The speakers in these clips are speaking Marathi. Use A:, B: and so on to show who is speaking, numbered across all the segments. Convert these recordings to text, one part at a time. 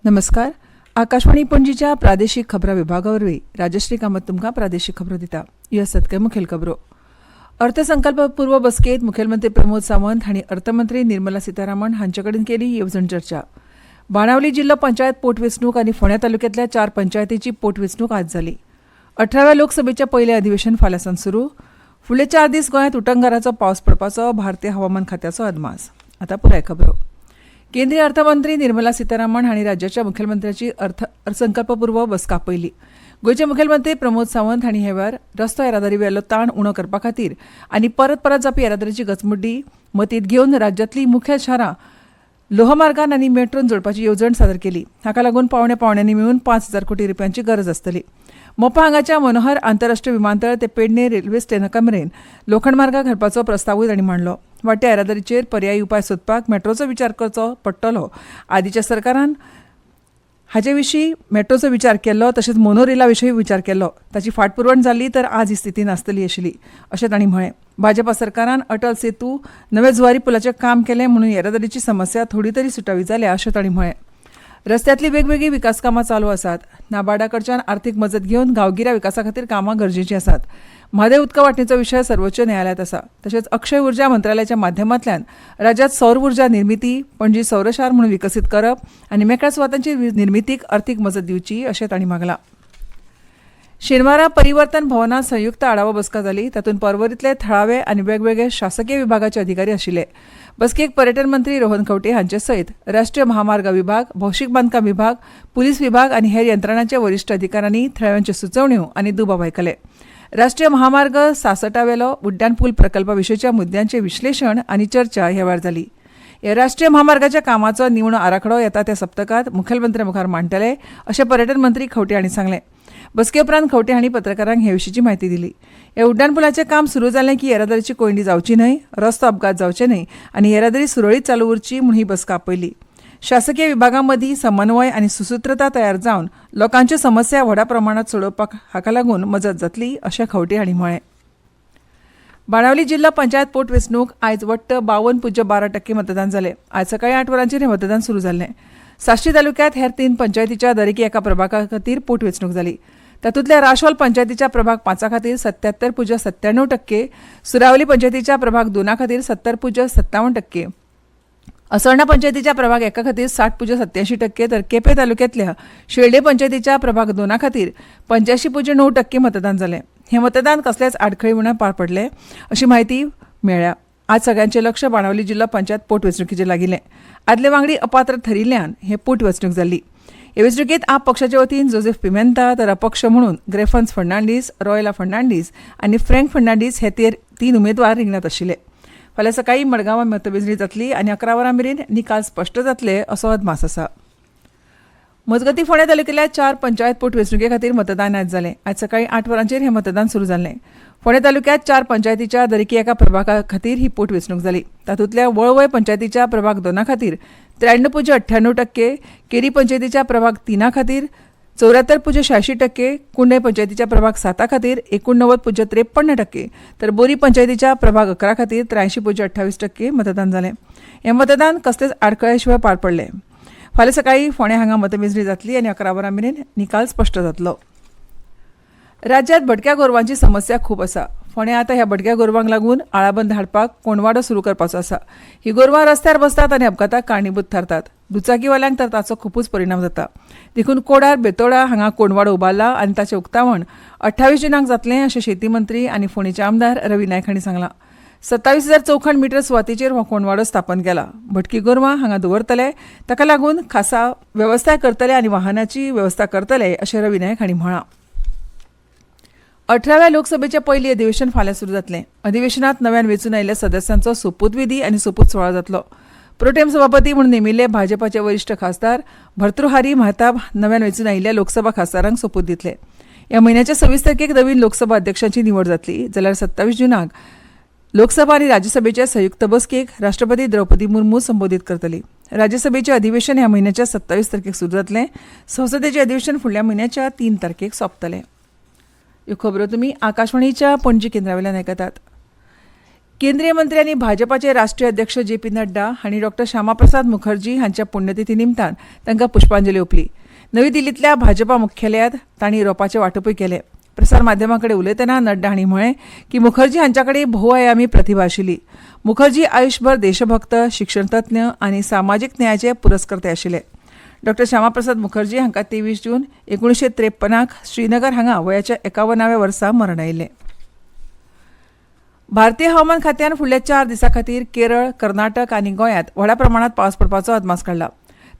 A: नमस्कार. आकाशवाणी पणजीच्या प्रादेशीक खबरां विभागावरवीं राजश्री कामत तुमकां प्रादेशीक खबरो दिता. ह्यो सतके मुखेल खबरो. अर्थसंकल्प पूर्व बसकेत मुखेलमंत्री प्रमोद सावंत हांणी अर्थमंत्री निर्मला सीतारामन हांचे कडेन केली येवजण चर्चा. बाणावली जिल्लो पंचायत पोटवेंचणूक आनी फोंड्या तालुक्यांतल्या 4 पंचायतींची पोटवेंचणूक आज जाली. 18व्या लोकसभेचें पयलें अधिवेशन फाल्यांसावन सुरू. फुडले 4 दीस गोंयांत उटंगाराचो पावस पडपाचो भारतीय हवामान खात्याचो अदमास. आतां पुराय खबरो. केंद्रीय अर्थमंत्री निर्मला सीतारामन हांणी राज्याच्या मुखेलमंत्र्यांची अर्थसंकल्प पूर्व बसका आपयली. गोंयचे मुखेलमंत्री प्रमोद सावंत हांणी हे वेळार रस्तो येरादारी वेलो ताण उणो करपा खातीर आनी परत जावपी येरादारीची घचमुड्डी मतींत घेवन राज्यांतली मुखेल शारां लोहमार्गान आनी मेट्रोन जोडपाची येवजण सादर केली. हाका लागून पावण्यांनी मेळून 5,000 कोटी रुपयांची गरज आसतली. मोपा हांगाच्या मनोहर आंतरराष्ट्रीय विमानतळ ते पेडणे रेल्वे स्टेशना मेरेन लोखंड मार्ग घालपाचो प्रस्तावूय तांणी मांडलो. वाट्या येरादारीचेर पर्यायी उपाय सोदपाक मेट्रोचो विचार करचो पडटलो. आदींच्या सरकारान हाचे विशीं मेट्रोचो विचार केल्लो, तशेंच मोनोरेला विशीं विचार केल्लो. ताची फाटपुरवण जाल्ली तर आज ही स्थिती नासतली आशिल्ली अशें तांणी म्हळें. भाजपा सरकारान अटल सेतू नवे जुवारी पुलाचें काम केलें म्हणून येरादारीची समस्या थोडी तरी सुटावी जाल्या अशें तांणी म्हळें. रस्त्यांतली वेगवेगळी विकास कामां चालू आसात. नाबार्डा कडच्यान आर्थीक मजत घेवन गांवगिऱ्या विकासा खातीर कामां गरजेचीं आसात. म्हादय उदका वांटणीचो विशय सर्वोच्च न्यायालयात आसा. तशेंच अक्षय उर्जा मंत्रालयाच्या माध्यमांतल्यान राज्यांत सौर उर्जा निर्मिती, पणजी सौर शार म्हणून विकसीत करप आनी मेकळ्या सुवातांची निर्मितीक अर्थीक मजत दिवची अशें तांणी मागलां. शेनवारा परिवर्तन भवनात संयुक्त आढावा बसका जाली. तातूंत पर्वरींतले थळावे आनी वेगवेगळे शासकीय विभागाचे अधिकारी आशिल्ले. बसकेक पर्यटन मंत्री रोहन खंवटे हांचे सयत राष्ट्रीय महामार्ग विभाग, भौशीक बांदकाम विभाग, पुलीस विभाग आनी हेर यंत्रणांचे वरिश्ठ अधिकाऱ्यांनी थळाव्यांच्यो सुचोवण्यो आनी दुबाव आयकले. राष्ट्रीय महामार्ग 66 वेलो उड्डाण पूल प्रकल्पा विशींच्या मुद्द्यांचे विश्लेशण आनी चर्चा ह्या वेळार जाली. ह्या राष्ट्रीय महामार्गाच्या कामाचो निवणो आराखडो येता त्या सप्तकांत मुखेलमंत्र्या मुखार मांडटले अशें पर्यटन मंत्री खंवटे हांणी सांगलें. बसके उपरांत खंवटे हांणी पत्रकारांक हे विशींची म्हायती दिली. ह्या उड्डाण पुलाचें काम सुरू जालें की येरादारीची कोयंडी जावची न्हय, रस्तो अपघात जावचे न्हय आनी येरादारी सुरळीत चालू उरची म्हूण ही बसका आपयली. शासकीय विभागां मदीं समन्वय आनी सुसूत्रता तयार जावन लोकांच्यो समस्या व्हडा प्रमाणांत सोडोवपाक हाका लागून मजत जातली अशें खंवटे हांणी म्हळें. बाणावली जिल्लो पंचायत पोटवेंचणूक आयज वट्ट 52.12% मतदान जालें. आयज सकाळीं 8 वरांचेर हें मतदान सुरू जाल्लें. साश्टी तालुक्यांत हेर 3 पंचायतीच्या दरेकी एका प्रभागा खातीर पोटवेंचणूक जाली. तातूंतल्या राशोल पंचायतीच्या प्रभाग 5 खातीर 77.97%, सुरावली पंचायतीच्या प्रभाग 2 खातीर 70.57%, असोळणा पंचायतीच्या प्रभाग 1 खातीर 60.87% तर केपें तालुक्यांतल्या शेळडे पंचायतीच्या प्रभाग 2 खातीर 85.9% मतदान जालें. हें मतदान कसल्याच आडखळी विना पार पडलें अशी म्हायती मेळ्ळ्या. आज सगळ्यांचें लक्ष बाणावली जिल्लो पंचायत पोटवेंचणुकीचेर लागिल्लें. आदले वांगडी अपात्र थारिल्ल्यान हे पोटवेंचणूक जाल्ली. हे वेंचणुकेंत आप पक्षाचे वतीन जोसेफ पिमेंता तर अपक्ष म्हणून ग्रेफन्स फर्नांडीस, रॉयला फर्नांडीस आनी फ्रँक फर्नांडीस हे 3 उमेदवार रिंगणांत आशिल्ले. फाल्यां सकाळीं मडगांवां मतमेजणी जातली आनी 11 वरां मेरेन निकाल स्पश्ट जातले असो अदमास आसा. मजगतीं फोंड्या तालुक्यांतल्या 4 पंचायत पोटवेंचणुके खातीर मतदान आयज जालें. आयज सकाळीं 8 वरांचेर हें मतदान सुरू जाल्लें. फोंड्या तालुक्यांत 4 पंचायतीच्या दरेकी एका प्रभागा खातीर ही पोटवेंचणूक जाली. तातूंतल्या वळवय पंचायतीच्या प्रभाग 2 खातीर 93.98%, केरी पंचायतीच्या प्रभाग 3 खातीर 74.86%, कुंडय पंचायतीच्या प्रभाग 7 खातीर 89.53%, तर बोरी पंचायतीच्या प्रभाग 11 खातीर 83.28% मतदान जालें. हें मतदान कसलेच आडखळ्या शिवाय पार पडलें. फाल्यां सकाळीं फोंड्या हांगा मतमेजणी जातली आनी 11 वरां मेरेन निकाल स्पश्ट जातलो. राज्यांत भटक्या गोरवांची समस्या खूब आसा. फोंड्या आतां ह्या भटक्या गोरवांक लागून आळाबंद हाडपाक कोणवाडो सुरू करपाचो आसा. ही गोरवां रस्त्यार बसतात आनी अपघाताक कारणीभूत थारतात. दुचाकीवाल्यांक तर ताचो खूबच परिणाम जाता. देखून कोडार बेतोडा हांगा कोणवाडो उबारला आनी ताचें उक्तावण 28 जुनाक जातलें अशें शेती मंत्री आनी फोंडेचे आमदार रवी नायक हांणी सांगलां. 27,000 चौखण मीटर सुवातेचेर हो कोणवाडो स्थापन केला. भटकी गोरवां हांगा दवरतले, ताका लागून खासा वेवस्थाय करतले आनी वाहनाची वेवस्था करतले अशें रवी नायक हांणी म्हळां. 18व्या लोकसभेचें पयलीं अधिवेशन फाल्यां सुरू जातलें. अधिवेशनांत नव्यान वेंचून आयिल्ल्या सदस्यांचो सोपूत विधी आनी सोपूत सुवाळो जातलो. प्रोटेम सभापती म्हणून नेमिल्ले भाजपाचे वरिश्ठ खासदार भर्तृहारी महताब नव्यान वेंचून आयिल्ल्या लोकसभा खासदारांक सोपूत दितले. ह्या म्हयन्याच्या 26 तारखेक नवीन लोकसभा अध्यक्षांची निवड जातली, जाल्यार 27 जुनाक लोकसभा आनी राज्यसभेच्या संयुक्त बसकेक राष्ट्रपती द्रौपदी मुर्मू संबोधीत करतली. राज्यसभेचें अधिवेशन ह्या म्हयन्याच्या 27 तारखेक सुरू जातलें. संसदेचें अधिवेशन फुडल्या म्हयन्याच्या 3 तारखेक सोंपतलें. ह्यो खबरो तुमी आकाशवाणीच्या पणजी केंद्रा वयल्यान आयकतात. केंद्रीय मंत्री आणि भाजपाचे राष्ट्रीय अध्यक्ष जे.पी. नड्डा हांणी डॉ. श्यामाप्रसाद मुखर्जी हांच्या पुण्यतिथी निमतान तांकां पुष्पांजली ओंपली. नवी दिल्लींतल्या भाजपा मुख्यालयांत तांणी रोपांचें वांटपूय केलें. प्रसार माध्यमां कडेन उलयतना नड्डा हांणी म्हळें की मुखर्जी हांच्या कडेन भोवआयामी प्रतिभा आशिल्ली. मुखर्जी आयुश्यभर देशभक्त, शिक्षणतज्ञ आनी सामाजीक न्यायाचे पुरस्कर्ते आशिल्ले. डॉ. श्यामाप्रसाद मुखर्जी हांकां 23 जून 1953 श्रीनगर हांगा वयाच्या 51व्या वर्सा मरण आयिल्लें. भारतीय हवामान खात्यान फुडल्या 4 दिसां खातीर केरळ, कर्नाटक आनी गोंयांत व्हड प्रमाणांत पावस पडपाचो अदमास काडला.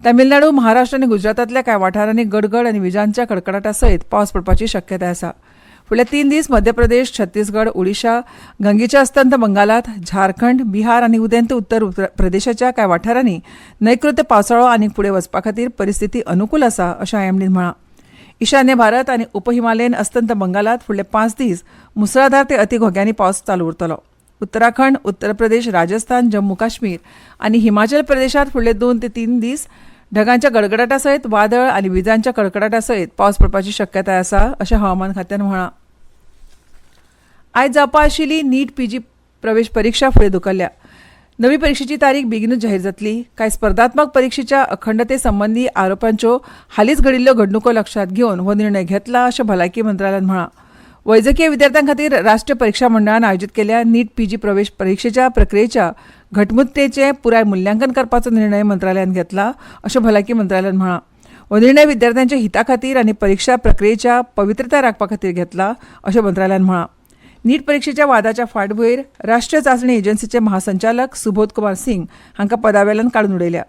A: तामिळनाडू, महाराष्ट्र आनी गुजरातांतल्या कांय वाठारांनी गडगड आनी विजांच्या कडकडाटा सयत पावस पडपाची शक्यताय आसा. फुडल्या 3 दीस मध्य प्रदेश, छत्तीसगड, ओडिशा, गंगेच्या अस्तंत बंगालात, झारखंड, बिहार आनी उदेंत उत्तर प्रदेशाच्या कांय वाठारांनी नैऋत्य पावसाळो आनी फुडें वचपा खातीर परिस्थिती अनुकूल आसा अशें आयएमडीन म्हळां. ईशान्य भारत आनी उपहिमालयन अस्तंत बंगालात फुडले 5 दीस मुसळधार ते अतिघोग्यांनी पावस चालू उरतलो. उत्तराखंड, उत्तर प्रदेश, राजस्थान, जम्मू काश्मीर आनी हिमाचल प्रदेशात फुडले 2 ते 3 दीस ढगांच्या गडगडाटा सयत वादळ आनी विजांच्या कडकडाटा सयत पावस पडपाची शक्यताय आसा अशें हवामान खात्यान म्हळां. आयज जावपा आशिल्ली नीट पीजी प्रवेश परीक्षा फुडें धुकल्ल्या. नवी परीक्षेची तारीख बेगीनूच जाहीर जातली. कांय स्पर्धात्मक परीक्षेच्या अखंडते संबंधी आरोपांच्यो हालींच घडिल्ल्यो घडणुको लक्षांत घेवन हो निर्णय घेतला अशें भलायकी मंत्रालयान म्हळां. वैजकीय विद्यार्थ्यां खातीर राष्ट्रीय परीक्षा मंडळान आयोजीत केल्ल्या नीट पीजी प्रवेश परीक्षेच्या प्रक्रियेच्या घटमुतेचें पुराय मुल्यांकन करपाचो निर्णय मंत्रालयान घेतला अशें भलायकी मंत्रालयान म्हळां. हो निर्णय विद्यार्थ्यांच्या हिता खातीर आनी परीक्षा प्रक्रियेच्या पवित्रताय राखपा खातीर घेतला अशें मंत्रालयान म्हळां. नीट परीक्षेच्या वादाच्या फाटभुंयेर राष्ट्रीय चांचणी एजन्सीचे महासंचालक सुबोध कुमार सिंग हांकां पदावेल्यान काडून उडयल्या.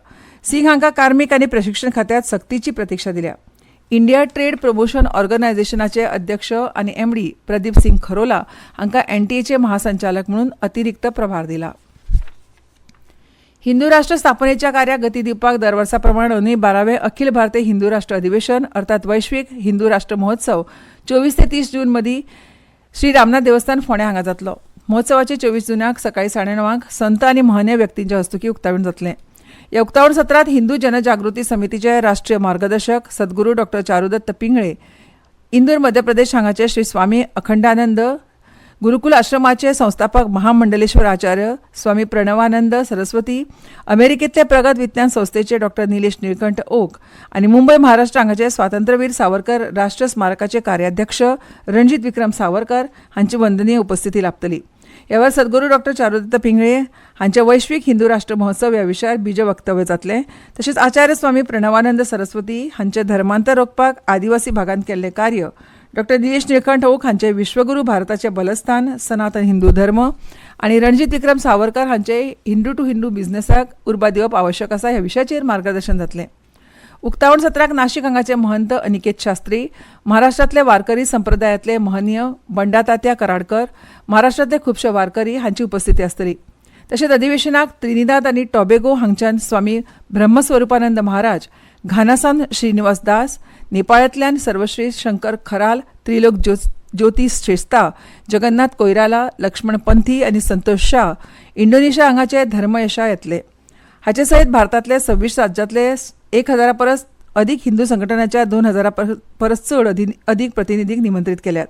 A: सिंग हांकां कार्मीक आनी प्रशिक्षण खात्यांत सक्तीची प्रतिक्षा दिल्या. इंडिया ट्रेड प्रमोशन ऑर्गनायझेशनाचे अध्यक्ष आनी एमडी प्रदीप सिंग खरोला हांकां एनटीएचे महासंचालक म्हणून अतिरिक्त प्रभार दिला. हिंदू राष्ट्र स्थापनेच्या कार्याक गती दिवपाक दर वर्सा प्रमाण 12वें अखिल भारतीय हिंदू राष्ट्र अधिवेशन अर्थात वैश्वीक हिंदू राष्ट्र महोत्सव 24 ते 30 जून मदीं श्री रामनाथ देवस्थान फोंड्या हांगा जातलो. महोत्सवाचे 24 जुनाक सकाळी 9:30 संत आनी महनीय व्यक्तींच्या हस्तुकी उक्तावण जातलें. ह्या उक्तावण सत्रांत हिंदू जनजागृती समितीचे राष्ट्रीय मार्गदर्शक सद्गुरू डॉ. चारुदत्त पिंगळे, इंदूर मध्य प्रदेश हांगाचे श्री स्वामी अखंडानंद गुरुकुल आश्रमाचे संस्थापक महामंडलेश्वर आचार्य स्वामी प्रणवानंद सरस्वती, अमेरिकेंतले प्रगत विज्ञान संस्थेचे डॉ. निलेश निळकंठ ओक आनी मुंबय महाराष्ट्र हांगाचे स्वातंत्र्यवीर सावरकर राष्ट्रीय स्मारकाचे कार्याध्यक्ष रणजीत विक्रम सावरकर हांची वंदनीय उपस्थिती लाभतली. ह्या वेळार सद्गुरू डॉ. चारुदत्त पिंगळे हांचे वैश्वीक हिंदू राष्ट्र महोत्सव ह्या विशयार बीज वक्तव्य जातलें. तशेंच आचार्य स्वामी प्रणवानंद सरस्वती हांचे धर्मांतर रोखपाक आदिवासी भागांत केल्लें कार्य, डॉ. निलेश निळकंठ ओक हांचे विश्वगुरू भारताचे बलस्थान, सनातन हिंदू धर्म आनी रणजीत विक्रम सावरकर हांचे हिंदू टू हिंदू बिझनेसाक उर्बा दिवप आवश्यक आसा ह्या विशयाचेर मार्गदर्शन जातलें. उक्तावण सत्राक नाशिक हांगाचे महंत अनिकेत शास्त्री, महाराष्ट्रांतले वारकरी संप्रदायांतले महनीय बंडा तात्या कराडकर, महाराष्ट्रांतले खुबशे वारकरी हांची उपस्थिती आसतली. तशेंच अधिवेशनाक त्रिनिदाद आनी टॉबेगो हांगच्यान स्वामी ब्रह्मस्वरुपानंद महाराज, घानासान श्रीनिवास दास, नेपाळांतल्यान सर्वश्री शंकर खराल, त्रिलोक ज्योती श्रेस्ता, जगन्नाथ कोयराला, लक्ष्मण पंथी आनी संतोष शाह, इंडोनेशिया हांगाचे धर्मयशा येतले. हाचे सयत भारतांतले 26 राज्यांतले 1000 परस अदीक हिंदू संघटनांच्या 2000 परस चड अदीक प्रतिनिधीक निमंत्रीत केल्यात.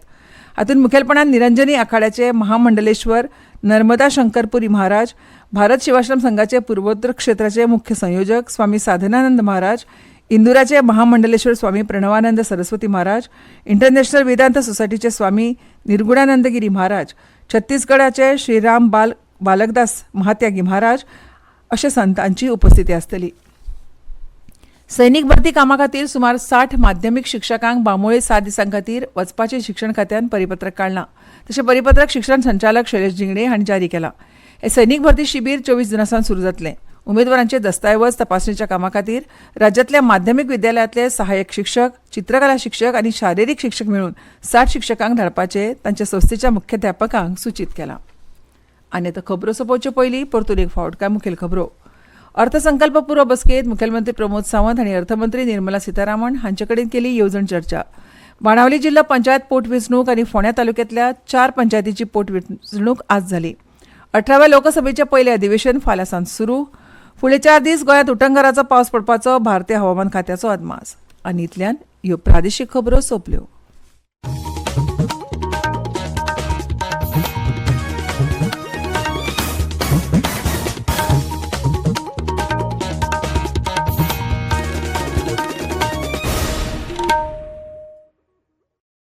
A: हातूंत मुखेलपणान निरंजनी आखाड्याचे महामंडलेश्वर नर्मदा शंकरपुरी महाराज, भारत शिवाश्रम संघाचे पूर्वोत्तर क्षेत्राचे मुख्य संयोजक स्वामी साधनानंद महाराज, इंदुराचे महामंडलेश्वर स्वामी प्रणवानंद सरस्वती महाराज, इंटरनॅशनल वेदांत सोसायटीचे स्वामी निर्गुणानंदगिरी महाराज, छत्तीसगडाचे श्रीराम बालकदास महात्यागी महाराज अशा संतांची उपस्थिती आसतली. सैनीक भरती कामा खातीर सुमार 60 माध्यमीक शिक्षकांक बांबोळे 7 दिसां खातीर वचपाचें शिक्षण खात्यान परिपत्रक काडलां. तशें परिपत्रक शिक्षण संचालक शैलेश जिंगडे हांणी जारी केलां. हे सैनीक भरती शिबीर 24 जुनासावन सुरू जातलें. उमेदवारांचे दस्तावेज तपासणेच्या कामा खातीर राज्यांतल्या माध्यमीक विद्यालयांतले सहाय्यक शिक्षक, चित्रकला शिक्षक आनी शारिरीक शिक्षक मेळून 60 शिक्षकांक धाडपाचें तांच्या संस्थेच्या मुख्याध्यापकांक सूचित केलां. आनी आतां खबरो सोंपोवचे पयलीं परतून एक फावट कांय मुखेल खबरो. अर्थसंकल्प पूर्व बसकेत मुखेलमंत्री प्रमोद सावंत हांणी अर्थमंत्री निर्मला सीतारामन हांचे कडेन केली येवजण चर्चा. बाणावली जिल्हा पंचायत पोटवेंचणूक आनी फोंड्या तालुक्यांतल्या 4 पंचायतीची पोटवेंचणूक आज जाली. 18व्या लोकसभेचें पयलें अधिवेशन फाल्यां सावन सुरू. फुडले 4 दीस गोंयांत उटंगराचो पावस पडपाचो भारतीय हवामान खात्याचो अदमास. आनी इतल्यान ह्यो प्रादेशीक खबरो सोंपल्यो.